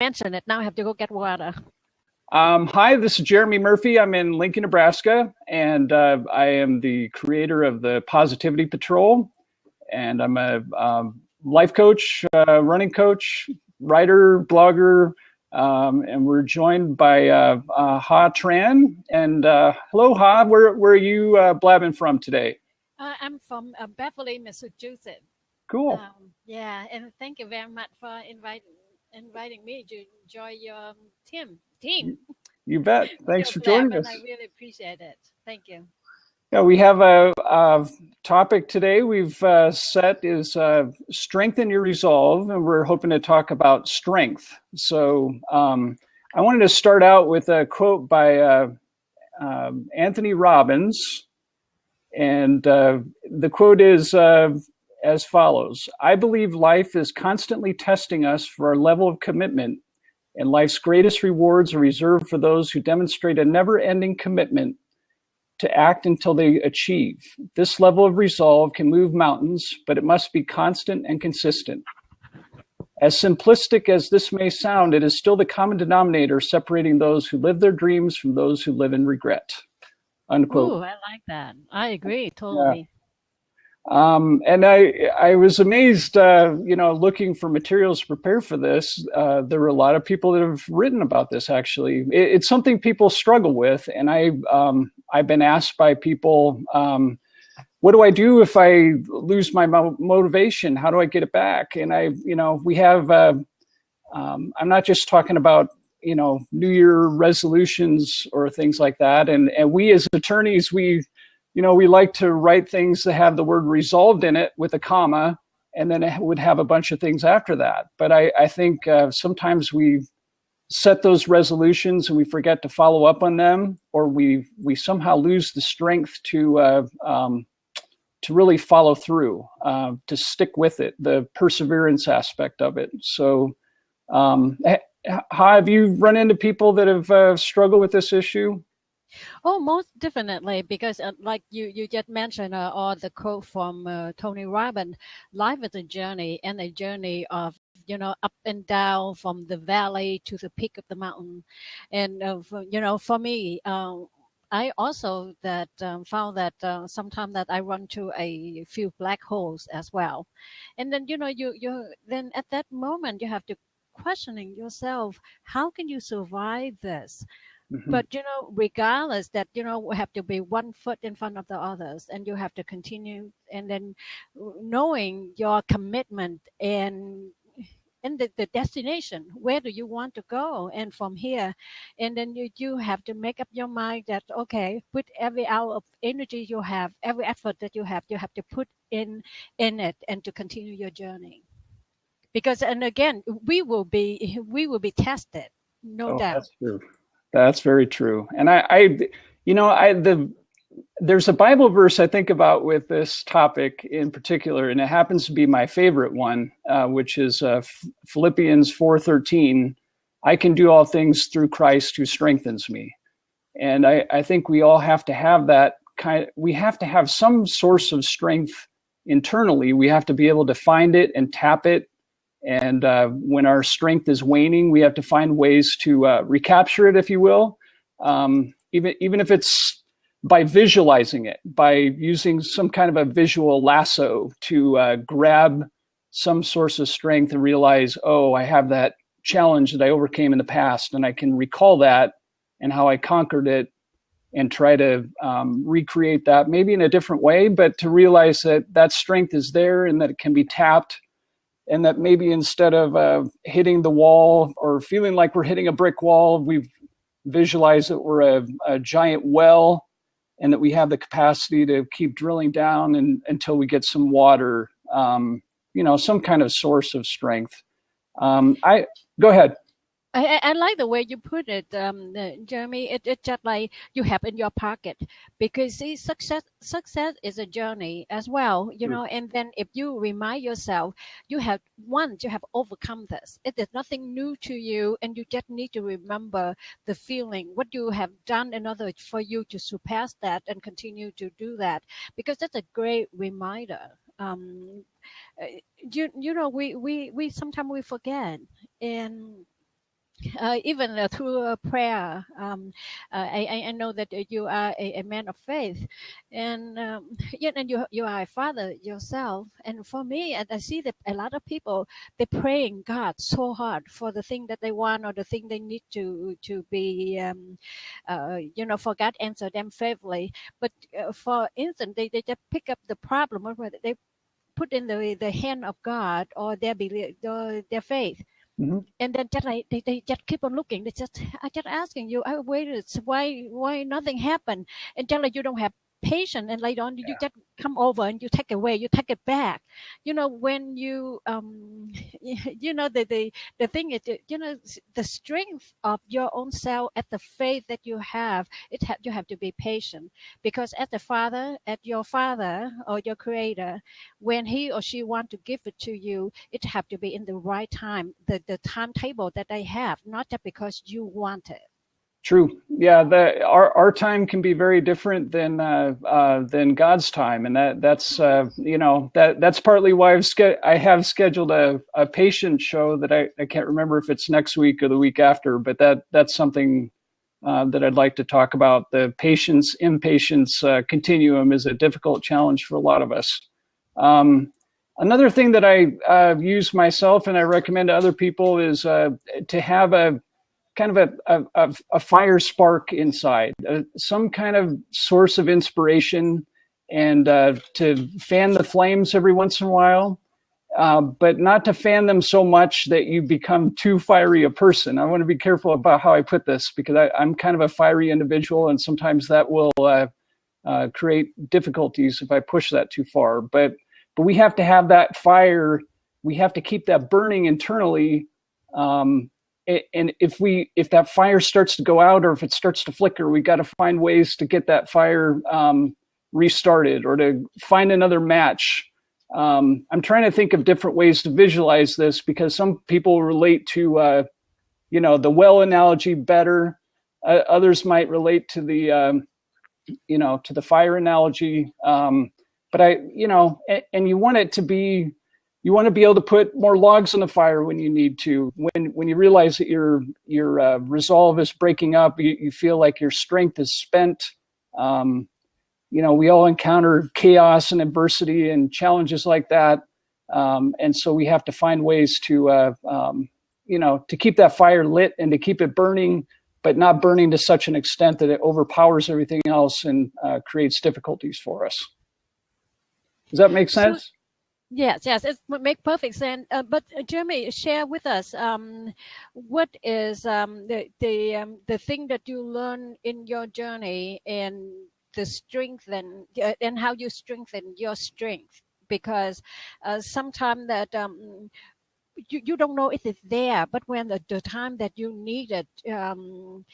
mentioned it. Now I have to go get water. Hi, this is Jeremy Murphy. I'm in Lincoln, Nebraska, and I am the creator of the Positivity Patrol. And I'm a life coach, running coach, writer, blogger, and we're joined by Ha Tran. And hello, Ha. Where are you blabbing from today? I'm from Beverly, Massachusetts. Cool. Yeah, and thank you very much for inviting me to join your team. You bet. Thanks for joining us. And I really appreciate it. Thank you. Yeah, we have a topic today we've set is strengthen your resolve, and we're hoping to talk about strength. So I wanted to start out with a quote by Anthony Robbins, and the quote is as follows: "I believe life is constantly testing us for our level of commitment, and life's greatest rewards are reserved for those who demonstrate a never-ending commitment to act until they achieve. This level of resolve can move mountains, but it must be constant and consistent. As simplistic as this may sound, it is still the common denominator separating those who live their dreams from those who live in regret." Unquote. Ooh, I like that. I agree totally. Yeah. And I was amazed, looking for materials to prepare for this. There were a lot of people that have written about this. Actually, it's something people struggle with, and I've been asked by people, what do I do if I lose my motivation? How do I get it back? And we have. I'm not just talking about New Year resolutions or things like that. And we as attorneys, we like to write things that have the word resolved in it with a comma, and then it would have a bunch of things after that. But I think sometimes we set those resolutions and we forget to follow up on them, or we somehow lose the strength to really follow through, to stick with it, the perseverance aspect of it. So have you run into people that have struggled with this issue? Oh, most definitely, because like you just mentioned, or the quote from Tony Robbins, life is a journey, and a journey of up and down from the valley to the peak of the mountain. And for me, I also that found that sometimes that I run to a few black holes as well. And then you then at that moment you have to questioning yourself, how can you survive this? Mm-hmm. But regardless that we have to be one foot in front of the others, and you have to continue, and then knowing your commitment and the destination, where do you want to go, and from here, and then you have to make up your mind that okay, put every hour of energy you have, every effort that you have to put in it, and to continue your journey, because and again we will be tested, no doubt. That's true. That's very true. And there's a Bible verse I think about with this topic in particular, and it happens to be my favorite one, which is Philippians 4:13. "I can do all things through Christ who strengthens me." And I think we all have to have that we have to have some source of strength internally. We have to be able to find it and tap it. And when our strength is waning, we have to find ways to recapture it, if you will, even if it's by visualizing it, by using some kind of a visual lasso to grab some source of strength and realize, oh, I have that challenge that I overcame in the past, and I can recall that and how I conquered it, and try to recreate that maybe in a different way, but to realize that that strength is there and that it can be tapped. And that maybe instead of hitting the wall or feeling like we're hitting a brick wall, we've visualized that we're a giant well, and that we have the capacity to keep drilling down until we get some water, some kind of source of strength. Go ahead. I like the way you put it, Jeremy. It's just like you have in your pocket, because see, success is a journey as well, And then if you remind yourself, you have overcome this. It is nothing new to you, and you just need to remember the feeling, what you have done in order for you to surpass that and continue to do that, because that's a great reminder. We sometimes we forget, and even through prayer. I know that you are a man of faith, and and you are a father yourself. And for me, and I see that a lot of people, they praying God so hard for the thing that they want or the thing they need to be, for God answer them favorably. But for instance, they just pick up the problem, or they put in the hand of God or their belief, their faith, Mm-hmm. and then just like they just keep on looking. They just I just asking you, I waited, why nothing happened, and just like you don't have patience, and later on you just come over and you take away, you take it back. When you the thing is, the strength of your own self, at the faith that you have, you have to be patient, because as the father, at your father or your creator, when he or she want to give it to you, it have to be in the right time, the timetable that they have, not just because you want it. True. Yeah, our time can be very different than God's time, and that's that's partly why I have scheduled a patient show that I can't remember if it's next week or the week after, but that's something that I'd like to talk about. The patience impatience continuum is a difficult challenge for a lot of us. Another thing that I use myself and I recommend to other people is to have a kind of a fire spark inside, some kind of source of inspiration, and to fan the flames every once in a while, but not to fan them so much that you become too fiery a person. I want to be careful about how I put this, because I'm kind of a fiery individual, and sometimes that will create difficulties if I push that too far. But we have to have that fire. We have to keep that burning internally. And if that fire starts to go out, or if it starts to flicker, we got to find ways to get that fire restarted, or to find another match. I'm trying to think of different ways to visualize this, because some people relate to the well analogy better. Others might relate to the to the fire analogy. But and you want it to be. You want to be able to put more logs on the fire when you need to. When you realize that your resolve is breaking up, you feel like your strength is spent. We all encounter chaos and adversity and challenges like that, and so we have to find ways to to keep that fire lit and to keep it burning, but not burning to such an extent that it overpowers everything else and creates difficulties for us. Does that make sense? So, yes, it would make perfect sense. But Jeremy, share with us what is the thing that you learn in your journey, and the strength, and how you strengthen your strength, because sometimes that you don't know if it's there, but when the time that you need it, and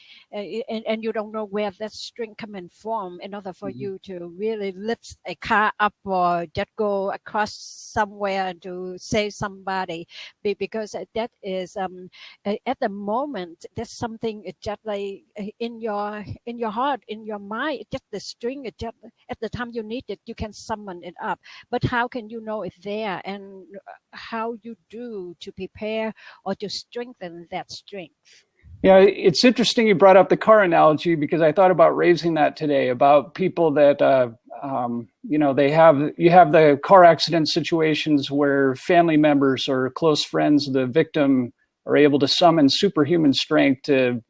you don't know where that strength coming from, in order for you to really lift a car up, or just go across somewhere to save somebody, because that is at the moment, that's something, it's just like in your heart, in your mind, it's just the string, it just at the time you need it, you can summon it up. But how can you know it's there, and how you do to prepare or to strengthen that strength? Yeah, it's interesting you brought up the car analogy, because I thought about raising that today, about people that, you have the car accident situations where family members or close friends of the victim are able to summon superhuman strength to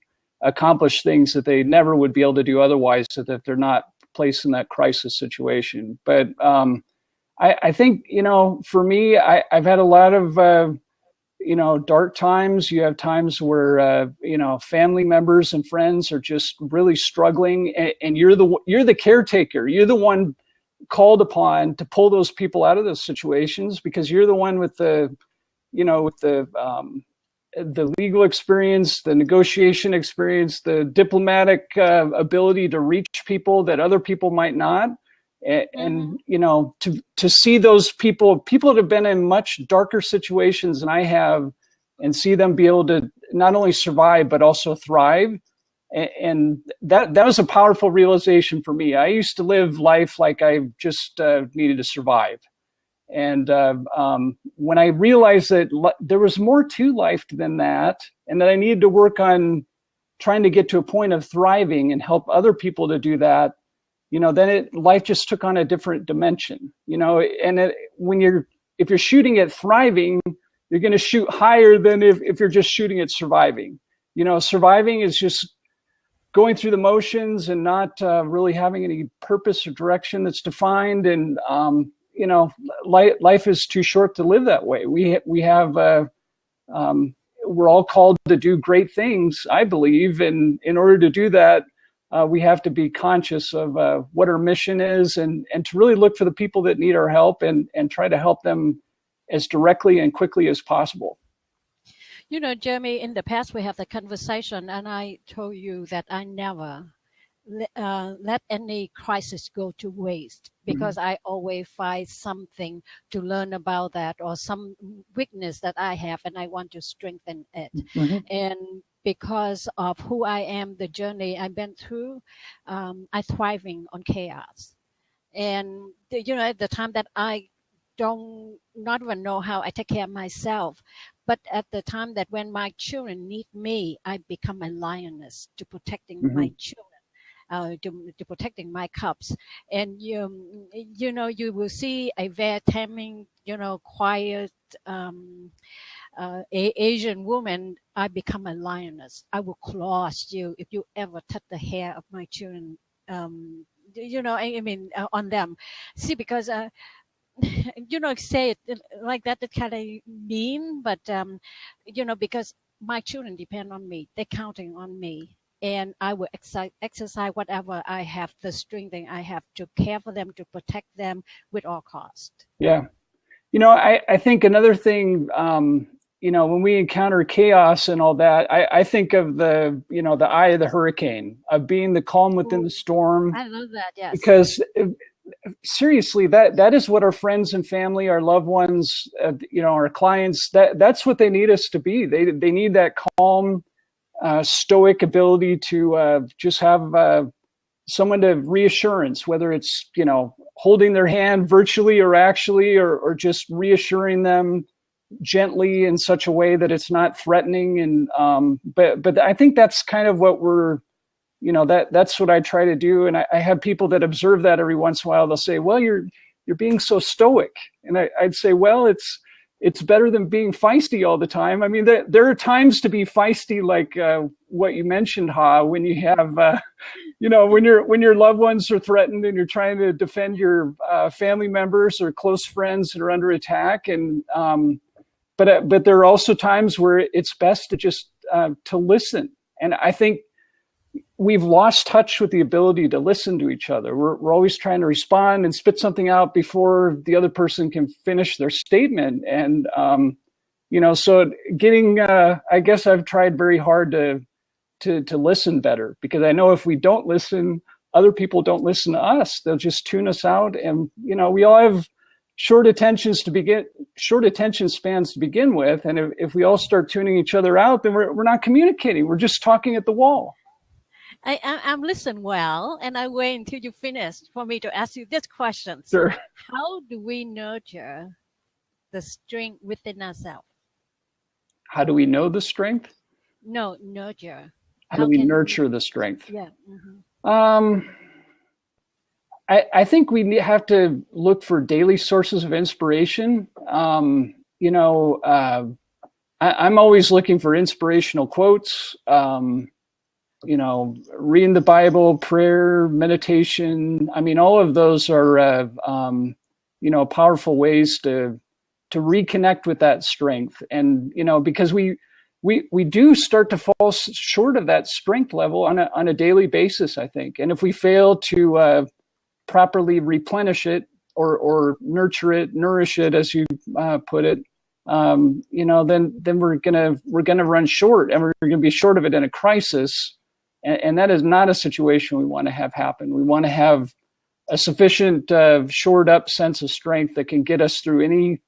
accomplish things that they never would be able to do otherwise, so that they're not placed in that crisis situation. But I think, for me, I've had a lot of, dark times. You have times where, family members and friends are just really struggling, and you're the caretaker. You're the one called upon to pull those people out of those situations, because you're the one with the legal experience, the negotiation experience, the diplomatic ability to reach people that other people might not. And to see those people that have been in much darker situations than I have, and see them be able to not only survive but also thrive, and that was a powerful realization for me. I used to live life like I just needed to survive, And when I realized that there was more to life than that, and that I needed to work on trying to get to a point of thriving and help other people to do that, then life just took on a different dimension, and if you're shooting at thriving, you're going to shoot higher than if you're just shooting at surviving. Surviving is just going through the motions and not really having any purpose or direction that's defined. And, life is too short to live that way. We have, we're all called to do great things, I believe. And in order to do that, we have to be conscious of what our mission is and to really look for the people that need our help and try to help them as directly and quickly as possible. Jeremy, in the past we have the conversation, and I told you that I never let any crisis go to waste, because I always find something to learn about that, or some weakness that I have, and I want to strengthen it. And because of who I am, the journey I've been through, I'm thriving on chaos. And at the time that I don't not even know how I take care of myself, but at the time that when my children need me, I become a lioness to protecting my children, to protecting my cubs. And you will see a very taming, quiet Asian woman. I become a lioness. I will cross you if you ever touch the hair of my children. On them. See, because say it like that, it kind of mean, but because my children depend on me, they're counting on me, and I will exercise whatever I have, the strength I have to care for them, to protect them with all cost. Yeah. I think another thing, when we encounter chaos and all that, I think of the eye of the hurricane, of being the calm within the storm. I love that, yes. Because seriously, that is what our friends and family, our loved ones, our clients, that's what they need us to be. They need that calm, stoic ability to just have someone to reassurance, whether it's, holding their hand virtually or actually, or just reassuring them gently in such a way that it's not threatening. And but I think that's kind of what we're, that's what I try to do. And I have people that observe that every once in a while. They'll say, well, you're being so stoic. And I'd say, well, it's better than being feisty all the time. I mean, there are times to be feisty, like what you mentioned, Ha, when you have, when your loved ones are threatened and you're trying to defend your family members or close friends that are under attack. And but there are also times where it's best to just to listen. And I think we've lost touch with the ability to listen to each other. We're always trying to respond and spit something out before the other person can finish their statement. And, so getting, I guess I've tried very hard to listen better, because I know if we don't listen, other people don't listen to us. They'll just tune us out. And, we all have short attention spans to begin with. And if we all start tuning each other out, then we're not communicating. We're just talking at the wall. I'm listening well, and I wait until you finish for me to ask you this question. Sure. How do we nurture the strength within ourselves? How do we know the strength? No, nurture. How do we nurture the strength? Yeah. I think we have to look for daily sources of inspiration. I'm always looking for inspirational quotes. Reading the Bible, prayer, meditation. I mean, all of those are, powerful ways to reconnect with that strength. And, because we do start to fall short of that strength level on a daily basis, I think. And if we fail to properly replenish it or nurture it, nourish it, as you put it, then we're gonna run short, and we're gonna be short of it in a crisis. And that is not a situation we want to have happen. We want to have a sufficient shored up sense of strength that can get us through any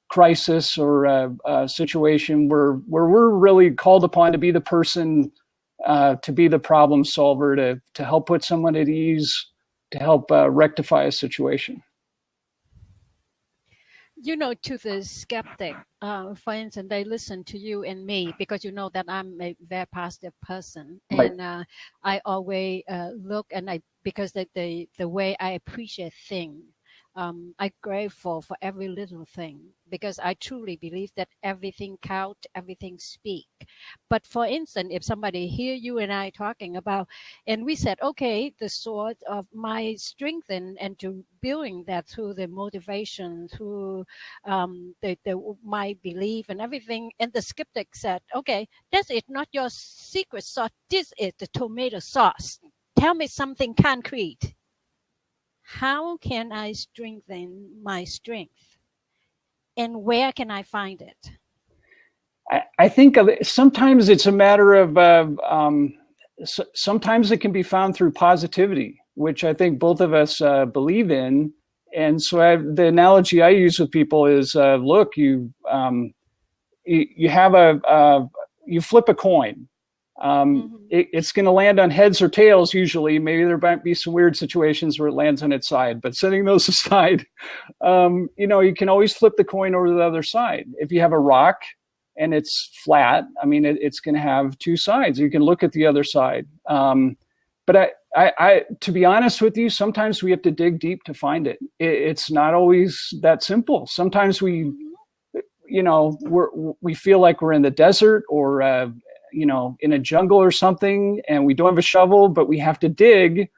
crisis or a situation where we're really called upon to be the person, to be the problem solver, to help put someone at ease, to help rectify a situation. To the skeptic, for instance, they listen to you and me because you know that I'm a very positive person, Right. and I always look and because the way I appreciate things. I'm grateful for every little thing because I truly believe that everything count, everything speak. But for instance, if somebody hear you and I talking about, and we said, okay, the sort of my strength and to building that through the motivation, through my belief and everything. And the skeptic said, okay, that's it, not your secret sauce. This is the tomato sauce. Tell me something concrete. How can I strengthen my strength? And where can I find it? I think sometimes it's a matter of sometimes it can be found through positivity, which I think both of us believe in. And so the analogy I use with people is, look, you have you flip a coin. It's going to land on heads or tails usually. Maybe there might be some weird situations where it lands on its side, but setting those aside, you can always flip the coin over to the other side. If you have a rock and it's flat, I mean, it's going to have two sides. You can look at the other side. But I, to be honest with you, sometimes we have to dig deep to find it. It's not always that simple. Sometimes we feel like we're in the desert or, in a jungle or something, and we don't have a shovel, but we have to dig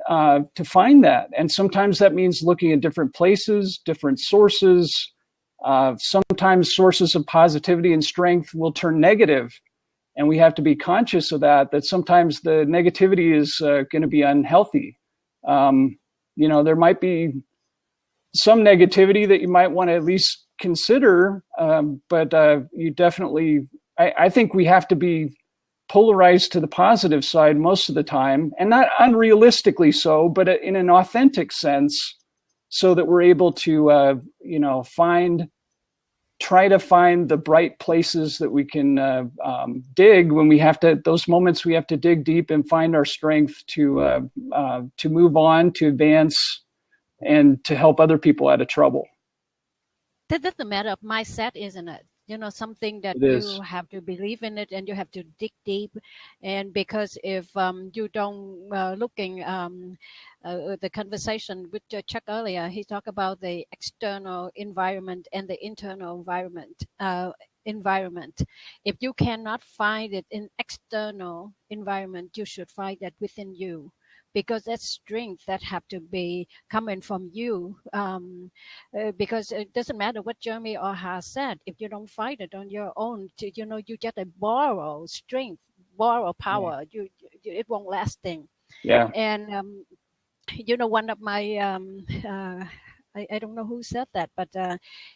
to find that. And sometimes that means looking at different places, different sources. Sometimes sources of positivity and strength will turn negative, and we have to be conscious of that sometimes the negativity is going to be unhealthy. There might be some negativity that you might want to at least consider, but you definitely, I think we have to be polarized to the positive side most of the time, and not unrealistically so, but in an authentic sense, so that we're able to, try to find the bright places that we can dig when we have to, those moments we have to dig deep and find our strength to move on, to advance, and to help other people out of trouble. That's a matter of mindset, isn't it? Something that you have to believe in it and you have to dig deep. And because if you don't looking, the conversation with Chuck earlier, he talked about the external environment and the internal environment. If you cannot find it in external environment, you should find that within you, because that strength that have to be coming from you, because it doesn't matter what Jeremy or has said. If you don't fight it on your own, you just borrow strength, borrow power. Yeah. It won't lasting. Yeah. And one of my I don't know who said that, but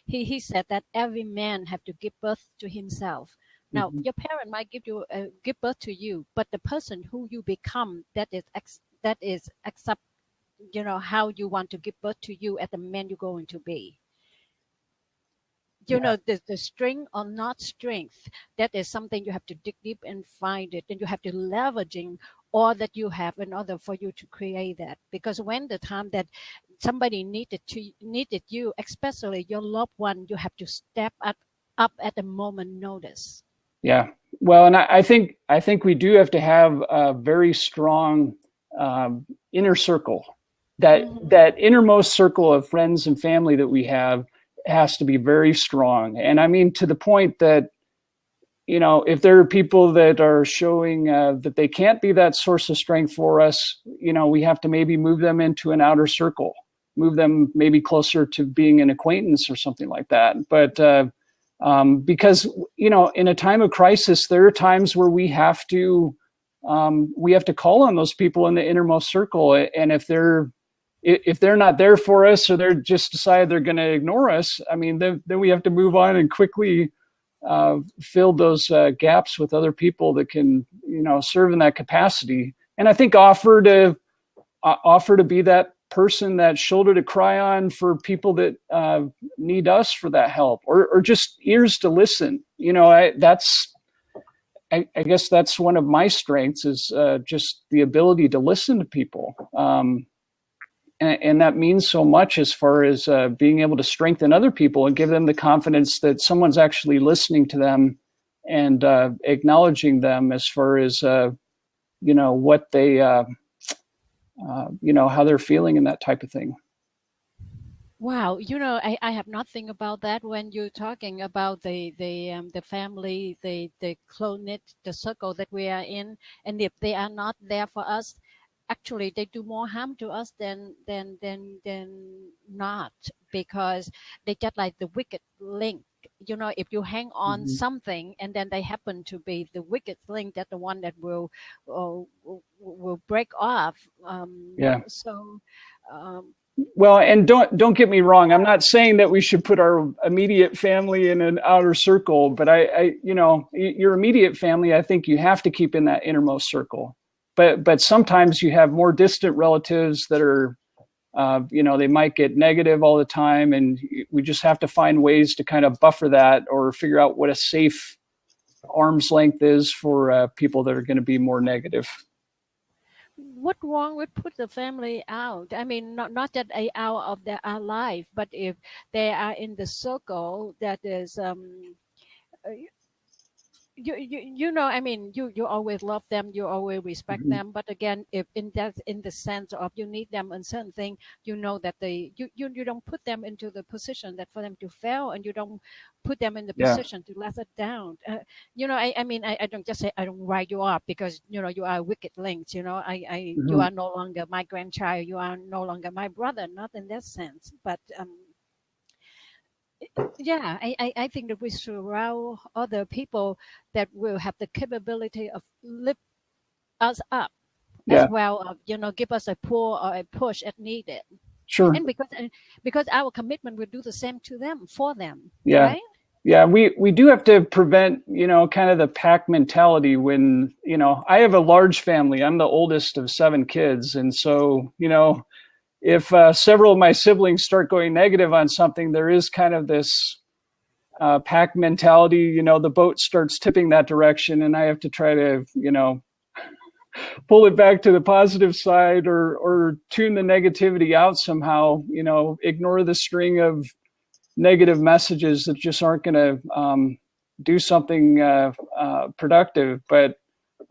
he said that every man have to give birth to himself. Now, your parent might give birth to you, but the person who you become, that is accept, how you want to give birth to you as the man you're going to be. The strength or not strength, that is something you have to dig deep and find it, and you have to leveraging all that you have in order for you to create that. Because when the time that somebody needed you, especially your loved one, you have to step up at the moment notice. Yeah, well, and I think we do have to have a very strong inner circle. That innermost circle of friends and family that we have has to be very strong. And I mean, to the point that, if there are people that are showing that they can't be that source of strength for us, we have to maybe move them into an outer circle, move them maybe closer to being an acquaintance or something like that. But because, in a time of crisis, there are times where we have to call on those people in the innermost circle. And if they're not there for us, or they're just decide they're going to ignore us, I mean, then we have to move on and quickly fill those gaps with other people that can, serve in that capacity. And I think offer to be that person, that shoulder to cry on for people that need us for that help, or just ears to listen. I guess that's one of my strengths, is just the ability to listen to people. and that means so much as far as being able to strengthen other people and give them the confidence that someone's actually listening to them and acknowledging them as far as what they how they're feeling and that type of thing. Wow, I have not think about that when you're talking about the family, the close knit, the circle that we are in, and if they are not there for us, actually they do more harm to us than not, because they get like the wicked link. If you hang on something and then they happen to be the wicked link, that the one that will break off. So. Well, and don't get me wrong. I'm not saying that we should put our immediate family in an outer circle, but I your immediate family, I think you have to keep in that innermost circle. But sometimes you have more distant relatives that are, they might get negative all the time, and we just have to find ways to kind of buffer that or figure out what a safe arm's length is for people that are going to be more negative. What wrong with put the family out? I mean, not that they out of our life, but if they are in the circle that is I mean, you always love them, you always respect them, but again, if in the sense of you need them in certain thing, that you don't put them into the position that for them to fail, and you don't put them in the position to let it down. I mean, I don't just say I don't write you off because you are wicked links. You are no longer my grandchild, you are no longer my brother, not in that sense, but I think that we surround other people that will have the capability of lift us up as well, give us a pull or a push if needed. Sure. And because our commitment will do the same to them, for them. Yeah. Right? Yeah, we do have to prevent, kind of the pack mentality when, I have a large family. I'm the oldest of 7 kids. And so, if several of my siblings start going negative on something, there is kind of this pack mentality, the boat starts tipping that direction, and I have to try to, pull it back to the positive side or tune the negativity out somehow, ignore the string of negative messages that just aren't going to do something productive. But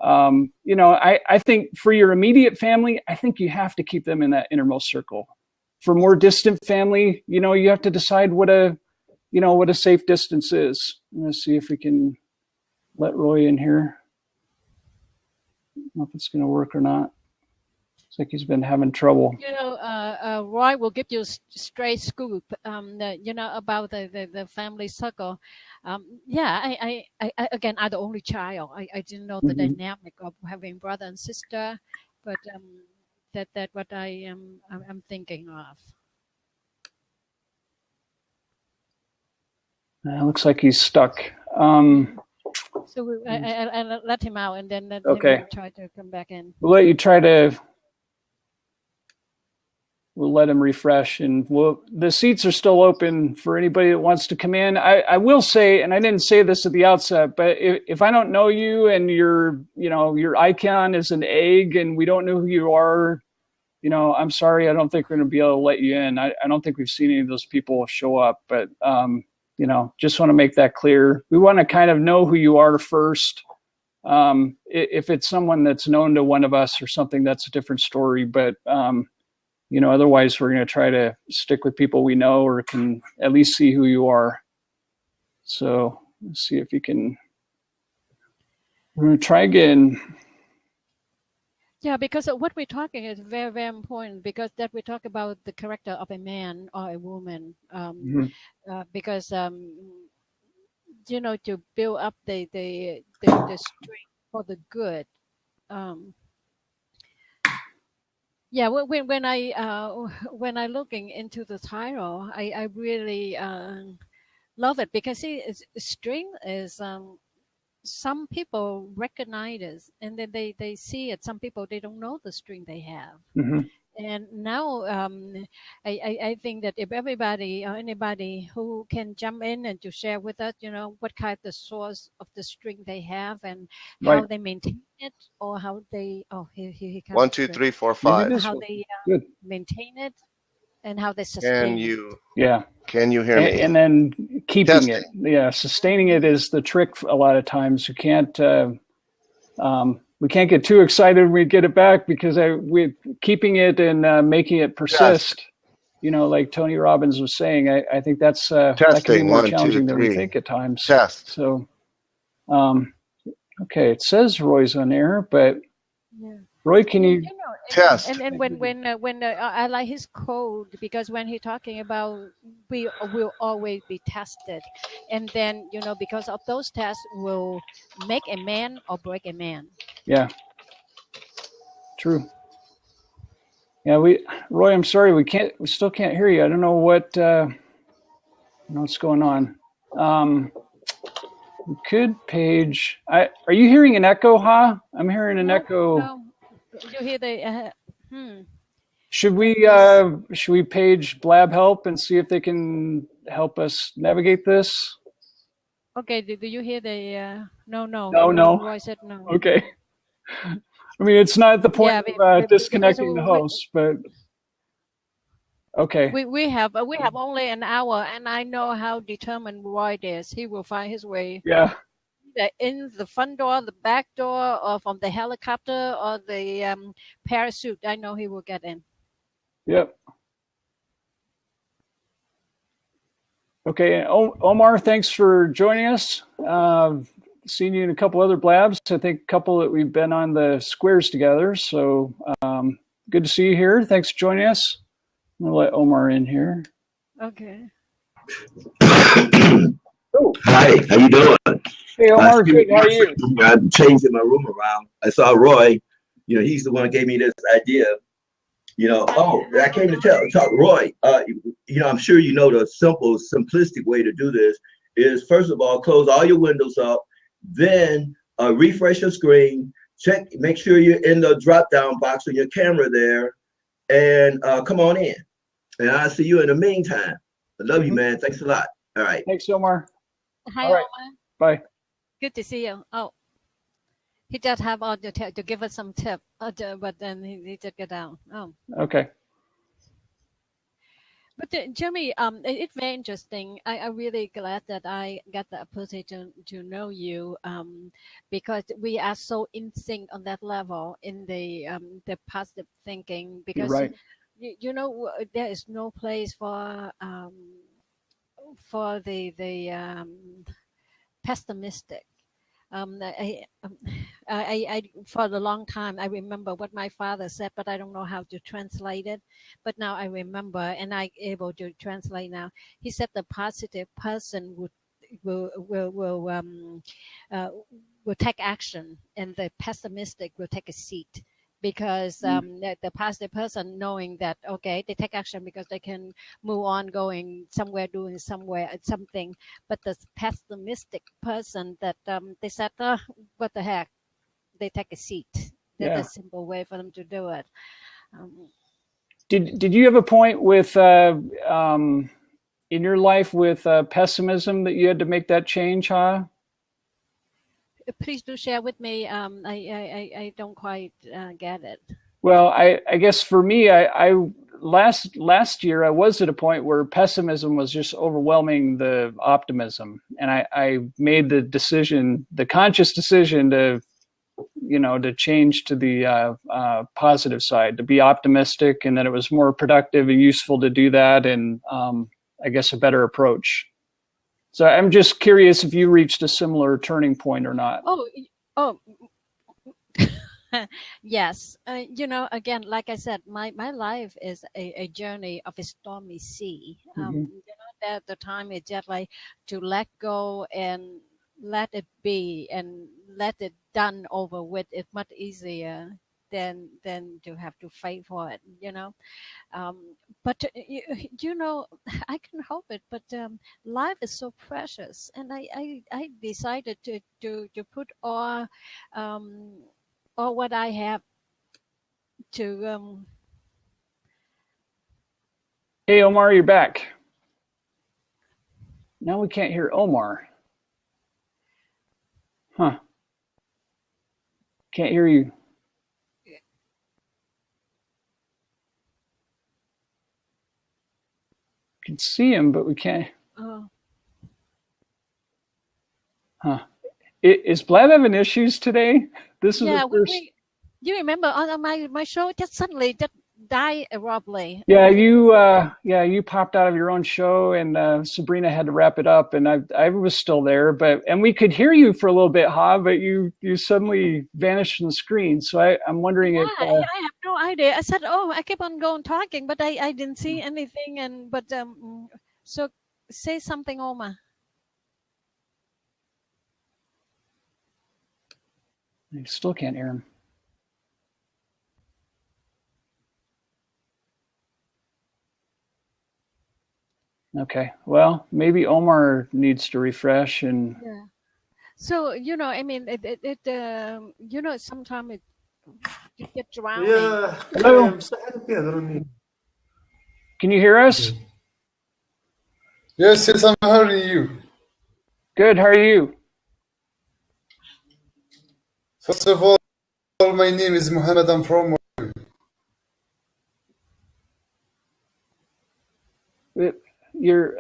I think for your immediate family, I think you have to keep them in that innermost circle. For more distant family, you have to decide what a safe distance is. Let's see if we can let Roy in here. I don't know if it's going to work or not. Looks like he's been having trouble. Roy will give you straight scoop, about the family circle. I again, I'm the only child. I didn't know the dynamic of having brother and sister, but that what I'm thinking of. It looks like he's stuck. So I let him out, and then let him try to come back in. We'll let him refresh, and the seats are still open for anybody that wants to come in. I will say, and I didn't say this at the outset, but if I don't know you and your icon is an egg and we don't know who you are, I'm sorry. I don't think we're going to be able to let you in. I don't think we've seen any of those people show up, but just want to make that clear. We want to kind of know who you are first. If it's someone that's known to one of us or something, that's a different story. But, otherwise we're going to try to stick with people we know or can at least see who you are. So let's see if we're going to try again. Yeah, because what we're talking is very, very important, because that we talk about the character of a man or a woman, because to build up the strength for the good. When I looking into the title, I really love it, because strength is. Some people recognize it and then they see it. Some people, they don't know the strength they have. And now I think that if everybody or anybody who can jump in and to share with us, what kind of source of the strength they have and Right. how they maintain it, or how they, oh, he One, comes two, good, three, four, Maybe five. this how one. they Good. maintain it and how they Can sustain it. you Yeah. hear me? And then keeping it. Testing. Yeah. Sustaining it is the trick a lot of times. You can't, we can't get too excited when we get it back because we're keeping it and making it persist. Test. Like Tony Robbins was saying, I think that can be Testing. more 1, 2, challenging than we 3. think at times. Test. So, okay, it says Roy's on air, but Yeah. Roy, can you? Test. And when I like his code, because when he talking about we will always be tested, and then because of those tests will make a man or break a man. Yeah, true. Yeah, Roy, I'm sorry, we still can't hear you. I don't know what's going on. We could page. Are you hearing an echo, Ha? I'm hearing an echo. No, you hear the Should we page Blab Help and see if they can help us navigate this? Okay, do you hear the no? No. Roy said no. Okay. I mean, it's not the point of disconnecting the host, but okay. We have only an hour, and I know how determined Roy is. He will find his way. Yeah. In the front door, the back door, or from the helicopter or the parachute. I know he will get in. Yep. Okay, Omar, thanks for joining us. Seen you in a couple other blabs. I think a couple that we've been on the squares together. So good to see you here. Thanks for joining us. I'm gonna let Omar in here. Okay. Oh. Hi, how you doing? Hey, Omar, good. How are you? I'm changing my room around. I saw Roy. He's the one who gave me this idea. I came to talk Roy. I'm sure you know the simple, simplistic way to do this is, first of all, close all your windows up, then refresh your screen, make sure you're in the drop-down box on your camera there, and come on in. And I'll see you in the meantime. I love you, man. Thanks a lot. All right. Thanks, Omar. Hi, all right. Omar. Bye. Good to see you. Oh, he just have all to give us some tip, but then he just get down. Oh. Okay. But Jeremy, it's very interesting. I'm really glad that I got the opportunity to know you, because we are so in sync on that level in the positive thinking. Because you're right. There is no place for the pessimistic. I for a long time I remember what my father said, but I don't know how to translate it. But now I remember, and I able to translate now. He said the positive person will take action, and the pessimistic will take a seat. Because the positive person knowing that, okay, they take action because they can move on, going somewhere, doing something. But the pessimistic person that they said, what the heck, they take a seat. That's a simple way for them to do it. Did you have a point with in your life with pessimism that you had to make that change, huh? Please do share with me. I don't quite get it. Well, I guess for me, I last year I was at a point where pessimism was just overwhelming the optimism, and I made the conscious decision to change to the positive side, to be optimistic, and that it was more productive and useful to do that, and I guess a better approach. So I'm just curious if you reached a similar turning point or not. Oh, yes. Again, like I said, my life is a journey of a stormy sea. At the time it's just like to let go and let it be and let it done over with. It's much easier than to have to fight for it. But I can hope it. But life is so precious, and I decided to put all what I have to Hey, Omar, you're back. Now we can't hear Omar. Huh. Can't hear you. Can see him, but we can't. Oh. Huh. Is Blab having issues today? This is Yeah, the first. you remember on my show just suddenly just died abruptly. Yeah, you popped out of your own show, and Sabrina had to wrap it up, and I was still there, and we could hear you for a little bit, Ha, but you suddenly vanished from the screen. So I'm wondering Yeah, if I have no idea. I said, oh, I keep on going talking, but I didn't see anything. So say something, Omar. I still can't hear him. Okay, well, maybe Omar needs to refresh and. Yeah. So I mean, sometimes you get drowning. Yeah. Hello. Can you hear us? Yes, I'm hearing you. Good. How are you? First of all, my name is Mohammed. I'm from. Your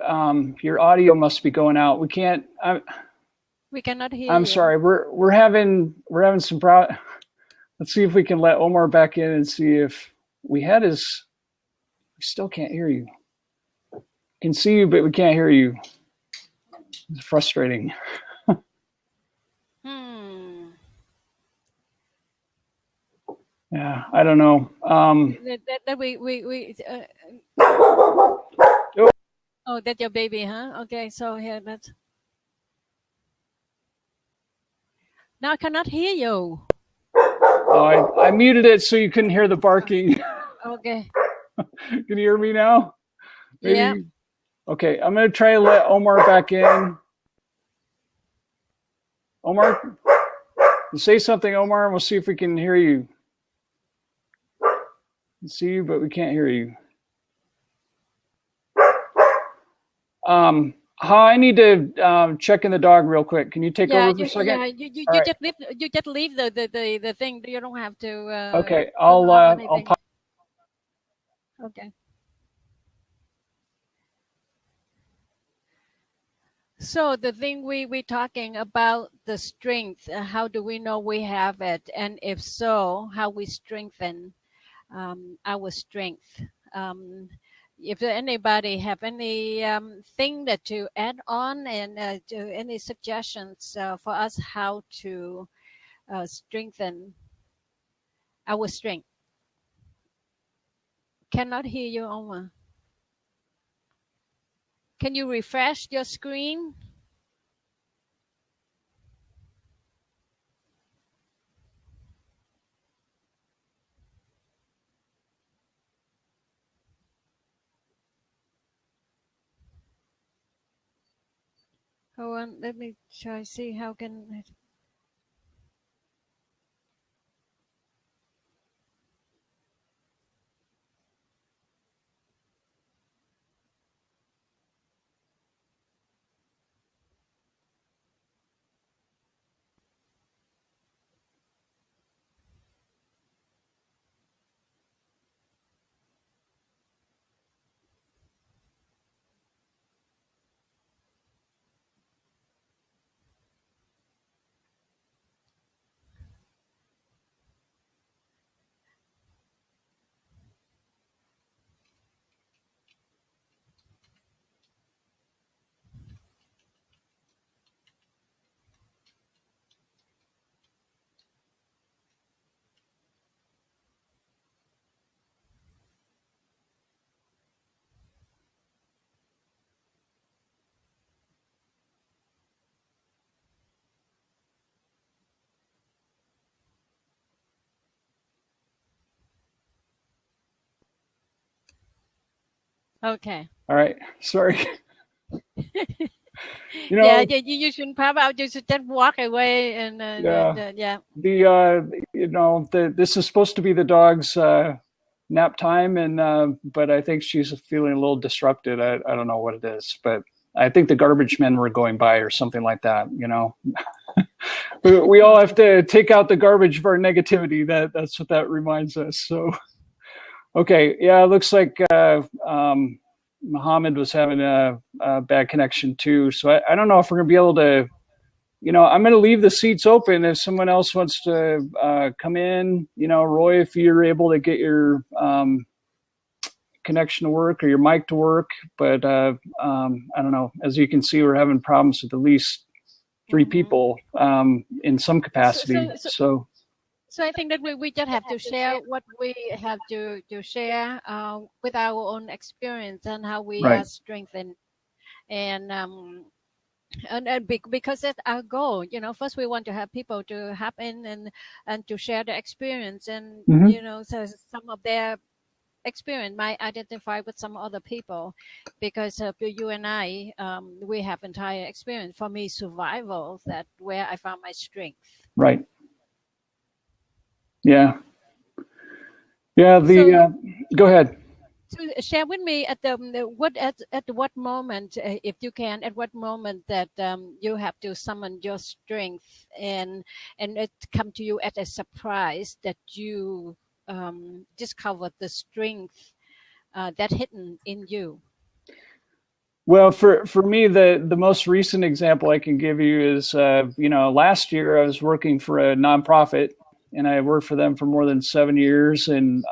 audio must be going out. We can't. We cannot hear. I'm sorry. We're having some problems. Let's see if we can let Omar back in and see if we had his. We still can't hear you. Can see you, but we can't hear you. It's frustrating. Yeah, I don't know. Oh, that's your baby, huh? Okay, so here that's. Now I cannot hear you. Oh, I muted it so you couldn't hear the barking. Okay. Can you hear me now? Maybe. Yeah. Okay, I'm going to try to let Omar back in. Omar, say something, Omar, and we'll see if we can hear you. We see you, but we can't hear you. I need to check in the dog real quick. Can you take over for a second? Yeah, you just leave the thing. You don't have to. Okay, I'll pop. Okay. So the thing we're talking about the strength. How do we know we have it? And if so, how we strengthen our strength. If anybody have any thing that to add on and any suggestions for us how to strengthen our strength. Cannot hear you, Omar. Can you refresh your screen? Hold on, let me try see how can. Okay. All right. Sorry. Yeah, you shouldn't pop out. You should just walk away and yeah. This is supposed to be the dog's nap time, and but I think she's feeling a little disrupted. I don't know what it is, but I think the garbage men were going by or something like that. We all have to take out the garbage of our negativity. That's what that reminds us. So, okay, yeah, it looks like Muhammad was having a bad connection too. So I don't know if we're gonna be able to. I'm going to leave the seats open if someone else wants to come in. Roy, if you're able to get your connection to work or your mic to work. But I don't know. As you can see, we're having problems with at least 3 people in some capacity. So I think that we just have to share what we have to share with our own experience and how we are strengthened. And because that's our goal, first we want to have people to hop in and to share their experience, and so some of their experience might identify with some other people, because you and I, we have entire experience. For me, survival, that where I found my strength. Right. Yeah. Go ahead. So share with me at what moment, if you can, at what moment that you have to summon your strength and it come to you as a surprise that you discovered the strength that hidden in you. Well, for me, the most recent example I can give you is last year I was working for a nonprofit, and I worked for them for more than 7 years, and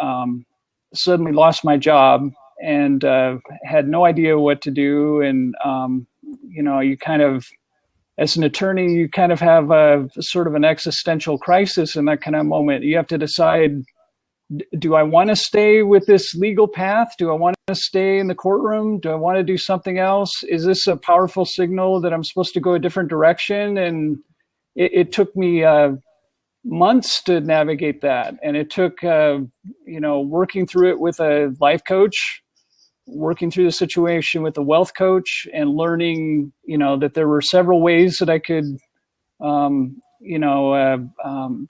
suddenly lost my job and had no idea what to do. And, you kind of, as an attorney, you kind of have a sort of an existential crisis in that kind of moment. You have to decide, do I want to stay with this legal path? Do I want to stay in the courtroom? Do I want to do something else? Is this a powerful signal that I'm supposed to go a different direction? And it took me months to navigate that. And it took, working through it with a life coach, working through the situation with a wealth coach, and learning, that there were several ways that I could,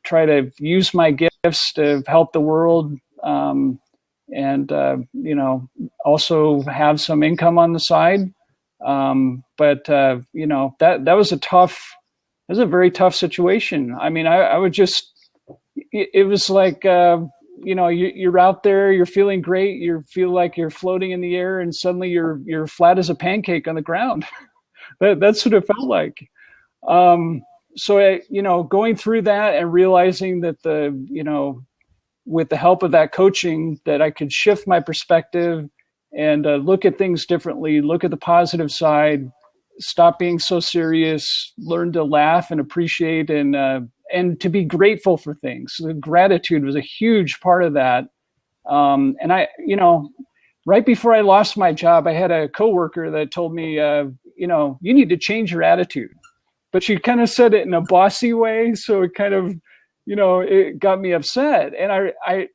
try to use my gifts to help the world. And also have some income on the side. But that was a very tough situation. I mean, I would just, it was like, you're out there, you're feeling great, you feel like you're floating in the air, and suddenly you're flat as a pancake on the ground. That's what it felt like. So, going through that and realizing that with the help of that coaching, that I could shift my perspective and look at things differently, look at the positive side, stop being so serious, learn to laugh and appreciate, and to be grateful for things. So the gratitude was a huge part of that. And I, right before I lost my job, I had a coworker that told me, you need to change your attitude. But she kind of said it in a bossy way. So it kind of, it got me upset. And I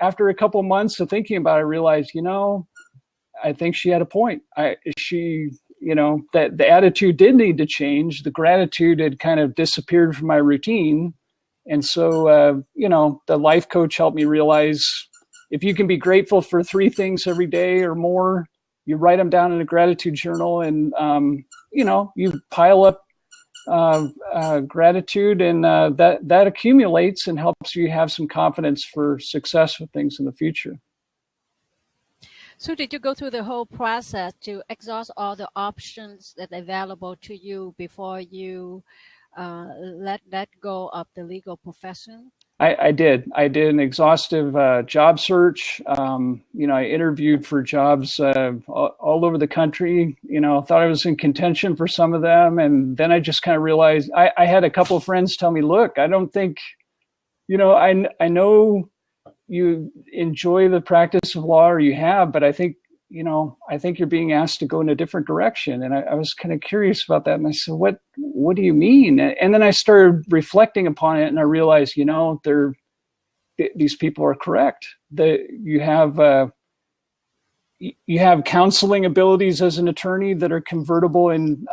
after a couple months of thinking about it, I realized, I think she had a point. That the attitude did need to change. The gratitude had kind of disappeared from my routine. And so, the life coach helped me realize, if you can be grateful for 3 things every day or more, you write them down in a gratitude journal, and, you pile up gratitude, and that accumulates and helps you have some confidence for success with things in the future. So did you go through the whole process to exhaust all the options that are available to you before you let go of the legal profession? I did. I did an exhaustive job search. I interviewed for jobs all over the country. Thought I was in contention for some of them. And then I just kind of realized, I had a couple of friends tell me, look, I don't think, I know you enjoy the practice of law, or you have, but I think you're being asked to go in a different direction. And I was kind of curious about that. And I said, what do you mean? And then I started reflecting upon it, and I realized, these people are correct. That you have counseling abilities as an attorney that are convertible and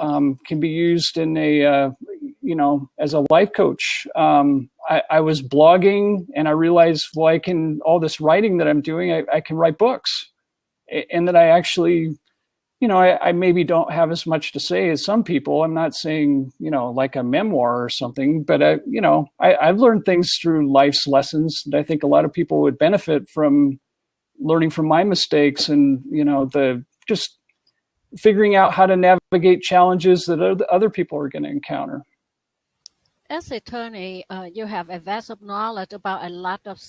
can be used in as a life coach. I was blogging, and I realized, well, all this writing that I'm doing, I can write books, and that I actually, I maybe don't have as much to say as some people. I'm not saying, like a memoir or something, but I've learned things through life's lessons that I think a lot of people would benefit from learning from my mistakes, and, the just figuring out how to navigate challenges that other people are going to encounter. As an attorney, you have a vast of knowledge about a lot of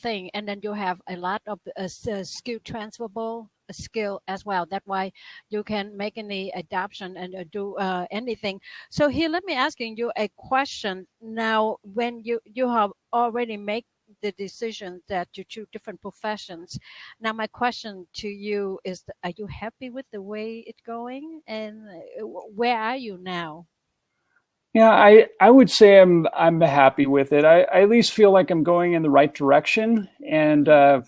things, and then you have a lot of skill transferable skill as well. That's why you can make any adaptation and do anything. So here, let me asking you a question. Now, when you have already made the decision that you choose different professions, now my question to you is: are you happy with the way it's going, and where are you now? Yeah, I would say I'm happy with it. I at least feel like I'm going in the right direction, and I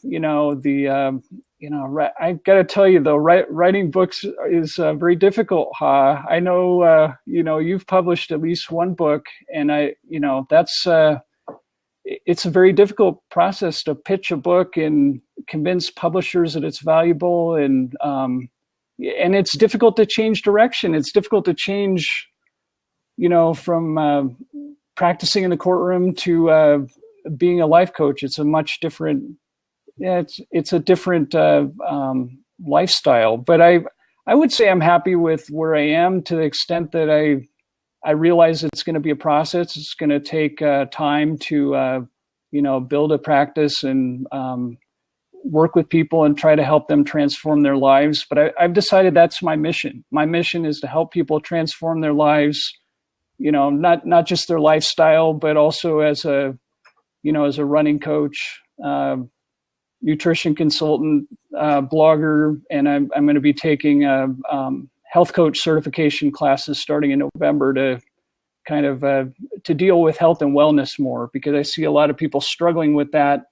got to tell you though, writing books is very difficult. I know you've published at least one book, and that's it's a very difficult process to pitch a book and convince publishers that it's valuable, and it's difficult to change direction. It's difficult to change, from practicing in the courtroom to being a life coach. It's a much different, it's a different lifestyle. But I would say I'm happy with where I am, to the extent that I realize it's going to be a process. It's going to take time to, build a practice and work with people and try to help them transform their lives. But I've decided that's my mission. My mission is to help people transform their lives, not just their lifestyle, but also as a running coach, nutrition consultant, blogger, and I'm going to be taking health coach certification classes starting in November to kind of to deal with health and wellness more, because I see a lot of people struggling with that.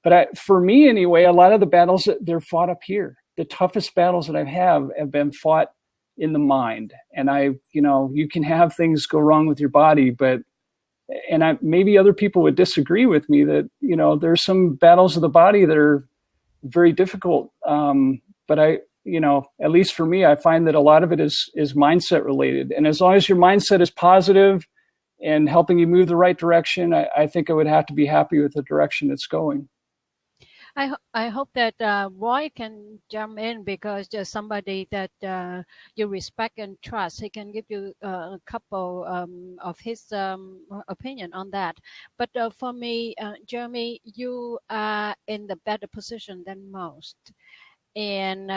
But for me anyway, a lot of the battles that they're fought up here, the toughest battles that have been fought in the mind. And you can have things go wrong with your body, maybe other people would disagree with me that, there's some battles of the body that are very difficult. But at least for me, I find that a lot of it is mindset related. And as long as your mindset is positive and helping you move the right direction, I think I would have to be happy with the direction it's going. I hope that Roy can jump in, because there's somebody that you respect and trust. He can give you a couple of his opinion on that. But for me, Jeremy, you are in the better position than most. And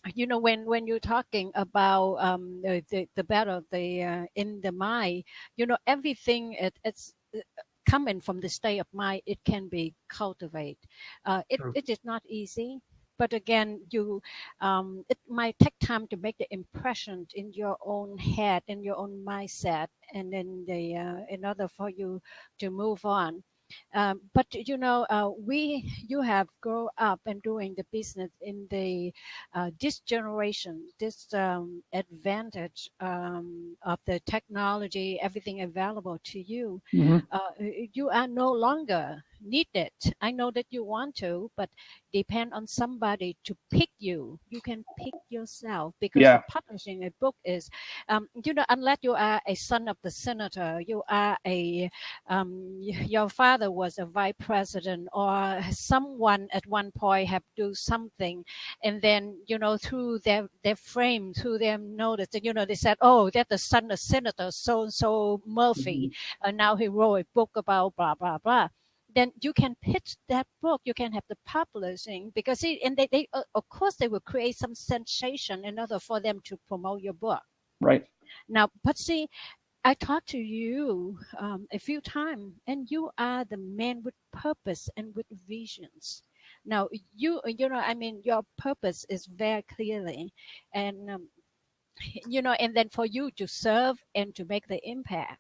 when you're talking about the battle in the mind, everything it's coming from the state of mind, it can be cultivated. It is not easy, but again, it might take time to make the impression in your own head, in your own mindset, and then in order for you to move on. But you have grown up and doing the business in this generation, this advantage of the technology, everything available to you. Mm-hmm. You are no longer needed. I know that you want to, but depend on somebody to pick you. You can pick yourself, because publishing a book is, unless you are a son of the senator, you are your father was a vice president, or someone at one point have do something, and then through their fame, through their notice, they said, oh, that's the son of Senator so and so Murphy, and now he wrote a book about blah blah blah. Then you can pitch that book. You can have the publishing, because they of course they will create some sensation in order for them to promote your book. Right. Now, but see, I talked to you a few times, and you are the man with purpose and with visions. Now, your purpose is very clearly, and and then for you to serve and to make the impact.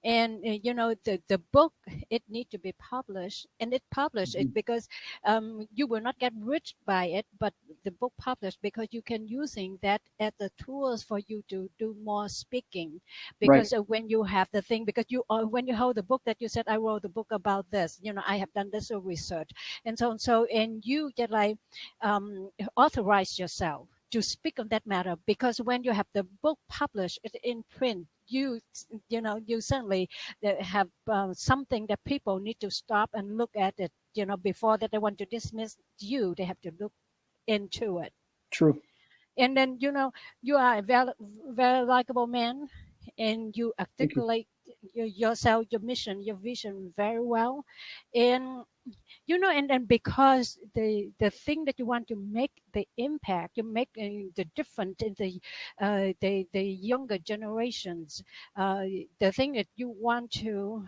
And the book, it need to be published, and it published it because you will not get rich by it, but the book published because you can using that as the tools for you to do more speaking. Because when you have the thing, because you when you hold the book that you said, I wrote the book about this, I have done this research and so on. So, and you get like authorize yourself to speak on that matter, because when you have the book published in print, you certainly have something that people need to stop and look at it, before that they want to dismiss you, they have to look into it. True. And then, you are a very, very likable man, and you articulate yourself, your mission, your vision very well. And and then because the thing that you want to make the impact, you make the difference in the younger generations, the thing that you want to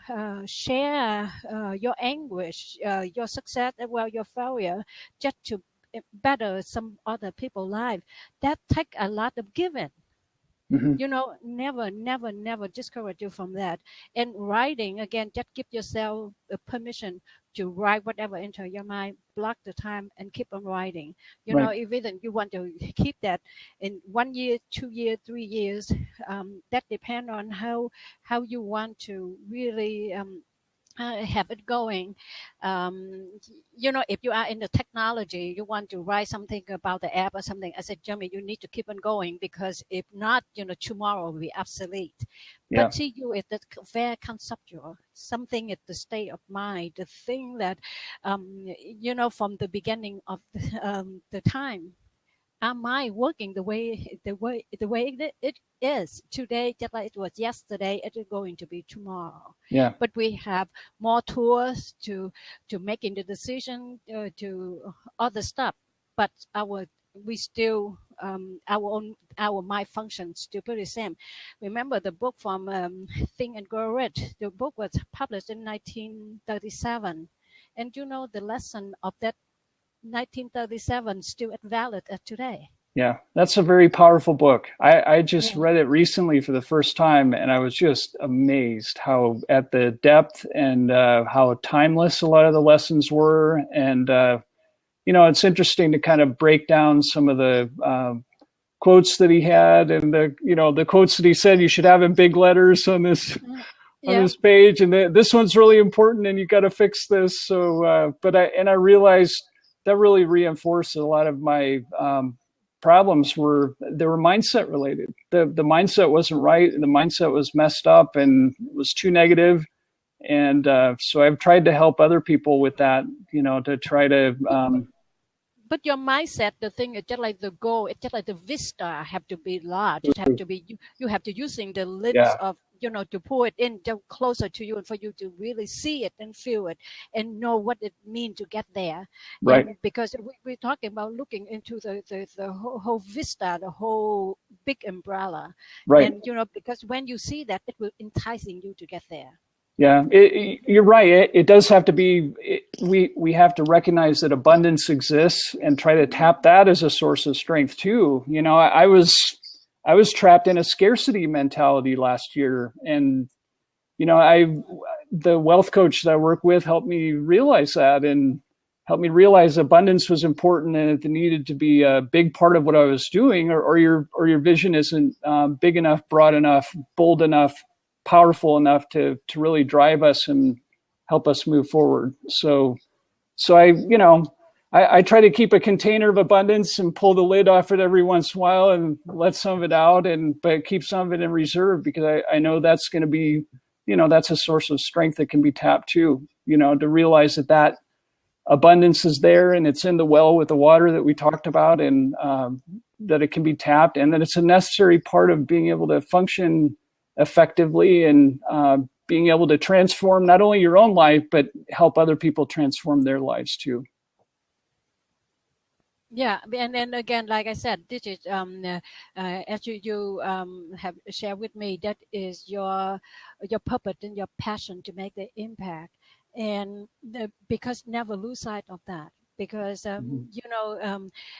share your anguish, your success as well, your failure, just to better some other people's life, that take a lot of giving. Never discourage you from that. And writing, again, just give yourself permission to write whatever into your mind, block the time and keep on writing. If even you want to keep that in 1 year, 2 years, 3 years, that depends on how you want to really have it going. If you are in the technology, you want to write something about the app or something, I said, Jeremy, you need to keep on going, because if not, tomorrow will be obsolete. Yeah. But see, you is the very conceptual, something at the state of mind, the thing that, from the beginning of the time, our mind working the way it is today, just like it was yesterday, it is going to be tomorrow. Yeah. But we have more tools to making the decision, to other stuff. But our mind functions still pretty same. Remember the book from Think and Grow Rich. The book was published in 1937, and the lesson of that 1937 still valid today. Yeah, that's a very powerful book. I just read it recently for the first time, and I was just amazed how at the depth and how timeless a lot of the lessons were. And, it's interesting to kind of break down some of the quotes that he had, and the quotes that he said you should have in big letters on this on this page. And this one's really important, and you got to fix this. So, I realized that really reinforced a lot of my problems were mindset related. The mindset wasn't right. The mindset was messed up and was too negative. And so I've tried to help other people with that, to try to. But your mindset, the thing is just like the goal, it's just like the vista have to be large. It have to be, you have to using the lens of, to pull it in closer to you and for you to really see it and feel it and know what it means to get there. Right. And because we're talking about looking into the whole vista, the whole big umbrella. Right. And, because when you see that, it will enticing you to get there. Yeah, you're right. It does have to be, we have to recognize that abundance exists and try to tap that as a source of strength too. I was trapped in a scarcity mentality last year, and the wealth coach that I work with helped me realize that, and helped me realize abundance was important, and it needed to be a big part of what I was doing, or your vision isn't big enough, broad enough, bold enough, powerful enough to really drive us and help us move forward. So I try to keep a container of abundance and pull the lid off it every once in a while and let some of it out, but keep some of it in reserve, because I know that's going to be, that's a source of strength that can be tapped too, to realize that abundance is there, and it's in the well with the water that we talked about, and that it can be tapped, and that it's a necessary part of being able to function effectively and being able to transform not only your own life, but help other people transform their lives too. Yeah, and then again, like I said, this is as you have shared with me, that is your purpose and your passion to make the impact, and because never lose sight of that. Because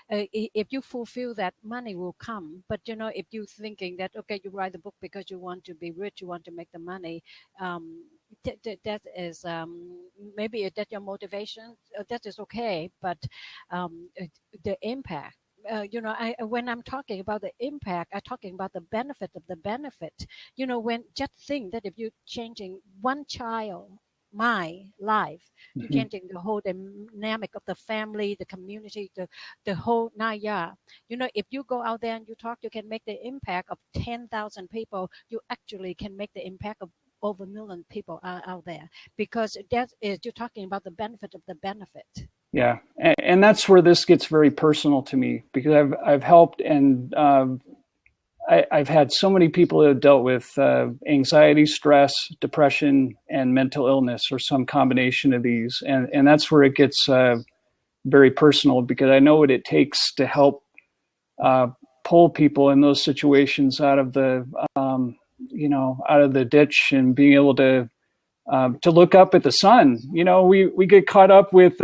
if you fulfill that, money will come. But if you thinking that you write the book because you want to be rich, you want to make the money, that is maybe that's your motivation. That is okay, but the impact, when I'm talking about the impact, I'm talking about the benefit of the benefit. When just think that if you're changing one child, my life, you're Mhm. changing the whole dynamic of the family, the community, the whole naya. If you go out there and you talk, you can make the impact of 10,000 people. You actually can make the impact of over a million people out there, because that is, you're talking about the benefit of the benefit. Yeah, and that's where this gets very personal to me, because I've helped, and I've had so many people that have dealt with anxiety, stress, depression, and mental illness, or some combination of these, and that's where it gets very personal, because I know what it takes to help pull people in those situations out of the out of the ditch, and being able to look up at the sun. We get caught up with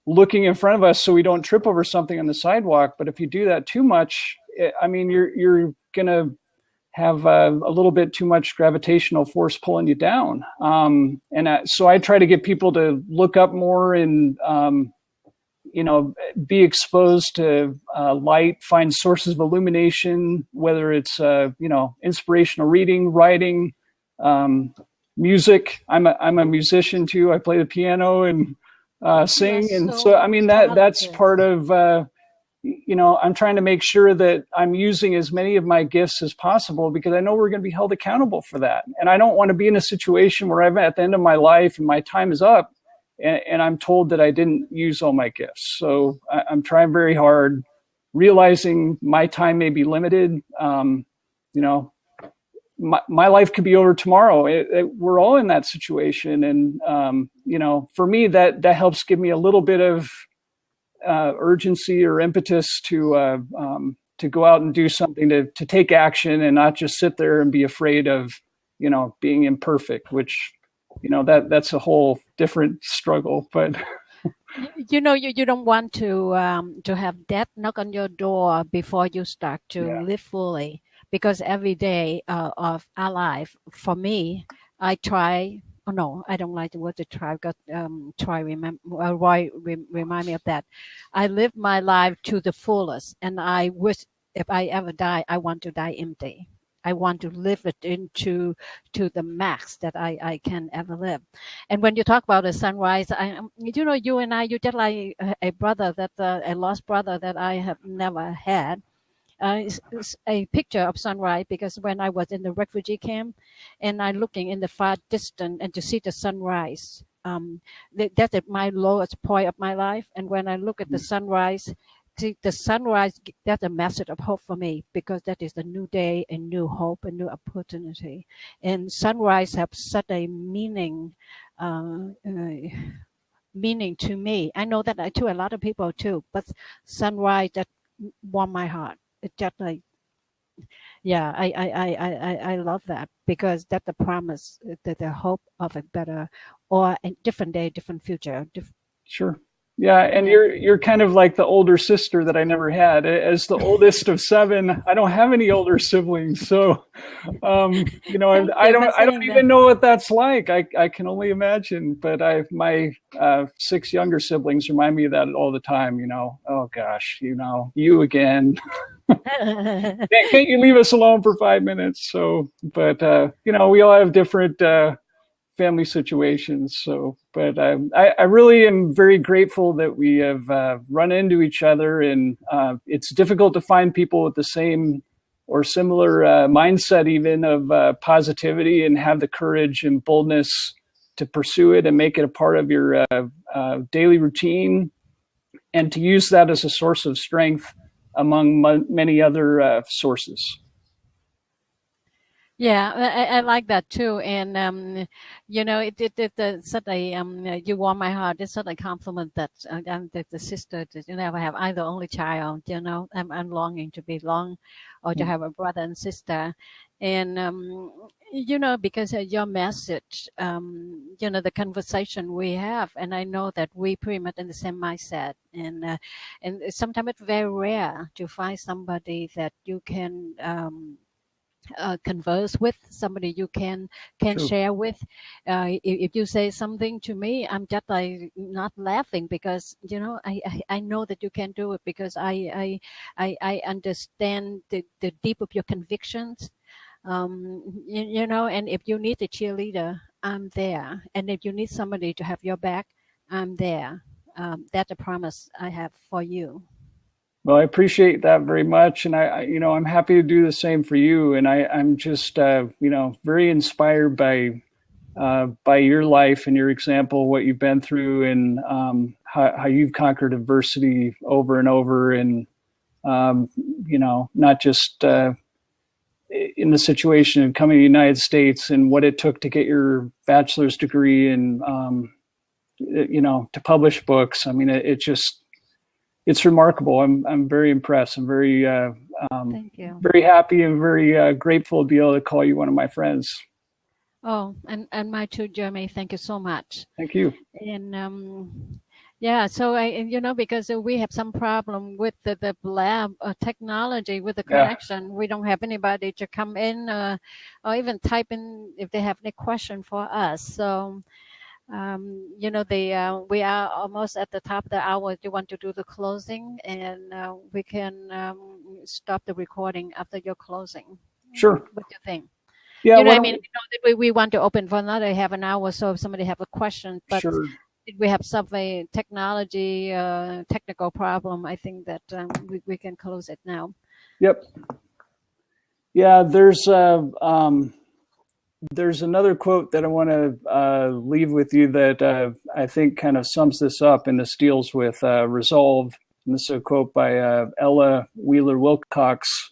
looking in front of us so we don't trip over something on the sidewalk. But if you do that too much, you're gonna have a little bit too much gravitational force pulling you down. So I try to get people to look up more, and be exposed to light, find sources of illumination, whether it's inspirational reading, writing, music. I'm a musician too. I play the piano and sing, and so that's part of I'm trying to make sure that I'm using as many of my gifts as possible, because I know we're going to be held accountable for that, and I don't want to be in a situation where I'm at the end of my life and my time is up, and I'm told that I didn't use all my gifts. So I'm trying very hard, realizing my time may be limited. My life could be over tomorrow. We're all in that situation. And, for me, that helps give me a little bit of urgency or impetus to go out and do something, to take action, and not just sit there and be afraid of, being imperfect, which, that's a whole different struggle. But you don't want to have death knock on your door before you start to live fully, because every day of our life, for me, I try. Oh no, I don't like the word to try. I've got remind me of that. I live my life to the fullest, and I wish if I ever die, I want to die empty. I want to live it into the max that I can ever live. And when you talk about the sunrise, you and I, you just like a brother a lost brother that I have never had. It's a picture of sunrise, because when I was in the refugee camp, and I'm looking in the far distance and to see the sunrise, that's at my lowest point of my life. And when I look at the sunrise, that's a message of hope for me, because that is a new day, a new hope, a new opportunity. And sunrise have such a meaning to me. I know that to a lot of people too, but sunrise that warm my heart. It's just like, yeah, I love that, because that's the promise, that the hope of a better or a different day, different future. Sure. Yeah, and you're kind of like the older sister that I never had. As the oldest of 7, I don't have any older siblings, so I don't even know what that's like. I can only imagine. But my 6 younger siblings remind me of that all the time. Oh gosh, you again. Can't you leave us alone for 5 minutes? So, but we all have different family situations. So, but I really am very grateful that we have run into each other, and it's difficult to find people with the same or similar mindset, even of positivity, and have the courage and boldness to pursue it and make it a part of your daily routine, and to use that as a source of strength among many other sources. Yeah, I like that too, and it's such a you warm my heart. It's such a compliment that the sister that I have. I'm the only child. I'm longing to belong, or to have a brother and sister, and because of your message, the conversation we have, and I know that we pretty much in the same mindset, and sometimes it's very rare to find somebody that you can converse with, somebody you can True. share with. If you say something to me, I'm just like not laughing, because I know that you can do it, because I understand the deep of your convictions. And if you need a cheerleader, I'm there, and if you need somebody to have your back, I'm there. That's a promise I have for you. Well, I appreciate that very much, and I'm happy to do the same for you. And I'm just, very inspired by your life and your example, what you've been through, and how you've conquered adversity over and over, and not just in the situation of coming to the United States and what it took to get your bachelor's degree, and to publish books. I mean, it's remarkable. I'm very impressed. I'm very Thank you. very happy and very grateful to be able to call you one of my friends. Oh, and my too, Jeremy. Thank you so much. Thank you. And so because we have some problem with the lab technology, with the connection. We don't have anybody to come in or even type in if they have any question for us. So we are almost at the top of the hour. Do you want to do the closing, and we can stop the recording after your closing? Sure. What do you think? Yeah. I mean, that we want to open for another half an hour, so if somebody have a question, but sure. We have some technology technical problem. I think that we can close it now. Yep. Yeah. There's another quote that I want to leave with you that I think kind of sums this up, and this deals with resolve. And this is a quote by Ella Wheeler Wilcox.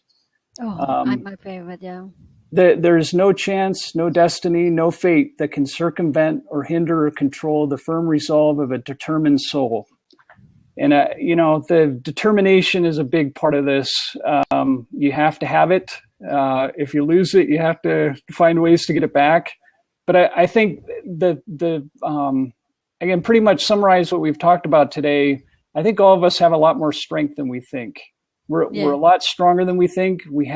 Oh, my favorite, yeah. There is no chance, no destiny, no fate that can circumvent or hinder or control the firm resolve of a determined soul. And, the determination is a big part of this. You have to have it. If you lose it, you have to find ways to get it back. But I think again, pretty much summarize what we've talked about today. I think all of us have a lot more strength than we think. We're a lot stronger than we think. We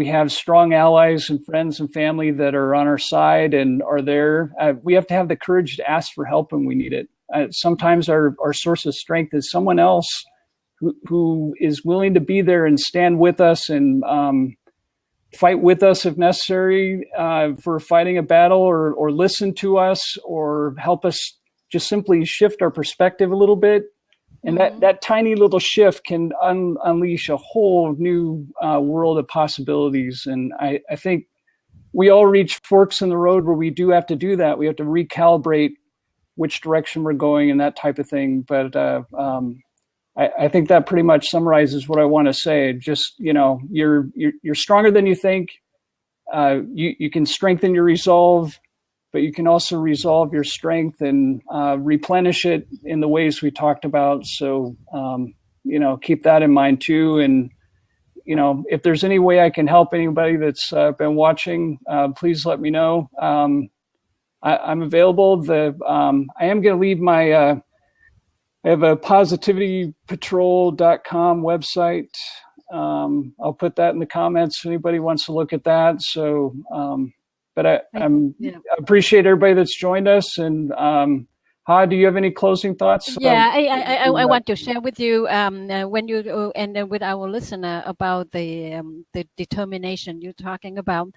have strong allies and friends and family that are on our side and are there. We have to have the courage to ask for help when we need it. Sometimes our source of strength is someone else who is willing to be there and stand with us and fight with us if necessary for fighting a battle, or listen to us, or help us just simply shift our perspective a little bit. And that tiny little shift can unleash a whole new world of possibilities. And I think we all reach forks in the road where we do have to do that. We have to recalibrate which direction we're going and that type of thing. But I think that pretty much summarizes what I want to say. Just, you're stronger than you think. You can strengthen your resolve, but you can also resolve your strength and replenish it in the ways we talked about. So, keep that in mind too. And, if there's any way I can help anybody that's been watching, please let me know. I'm available. I am going to leave my, I have a positivitypatrol.com website. I'll put that in the comments if anybody wants to look at that. So, but I appreciate everybody that's joined us. And Ha, do you have any closing thoughts? Yeah, I want to share with you when you and with our listener about the determination you're talking about.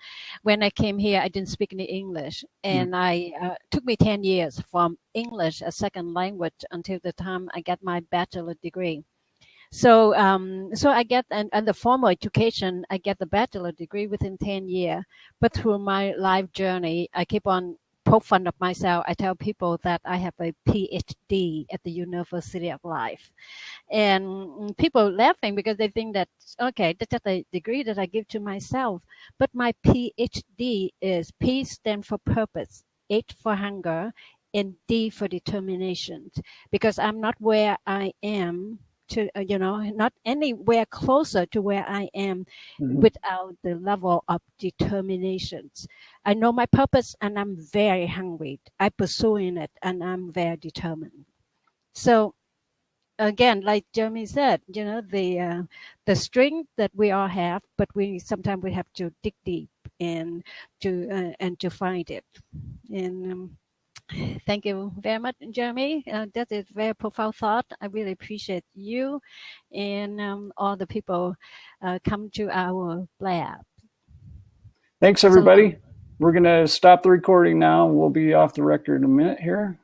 When I came here, I didn't speak any English, and I took me 10 years from English as second language until the time I got my bachelor degree. So I get and the formal education, I get the bachelor degree within 10 years. But through my life journey, I keep on poke fun of myself. I tell people that I have a PhD at the University of Life, and people laughing because they think that okay, that's just a degree that I give to myself. But my PhD is P stands for purpose, H for hunger, and D for determination. Because I'm not where I am to not anywhere closer to where I am without the level of determination. I know my purpose and I'm very hungry. I'm pursuing it and I'm very determined. So again, like Jeremy said, the strength that we all have, but sometimes we have to dig deep and to find it. And thank you very much, Jeremy. That is very profound thought. I really appreciate you and all the people come to our lab. Thanks, everybody. We're going to stop the recording now. We'll be off the record in a minute here.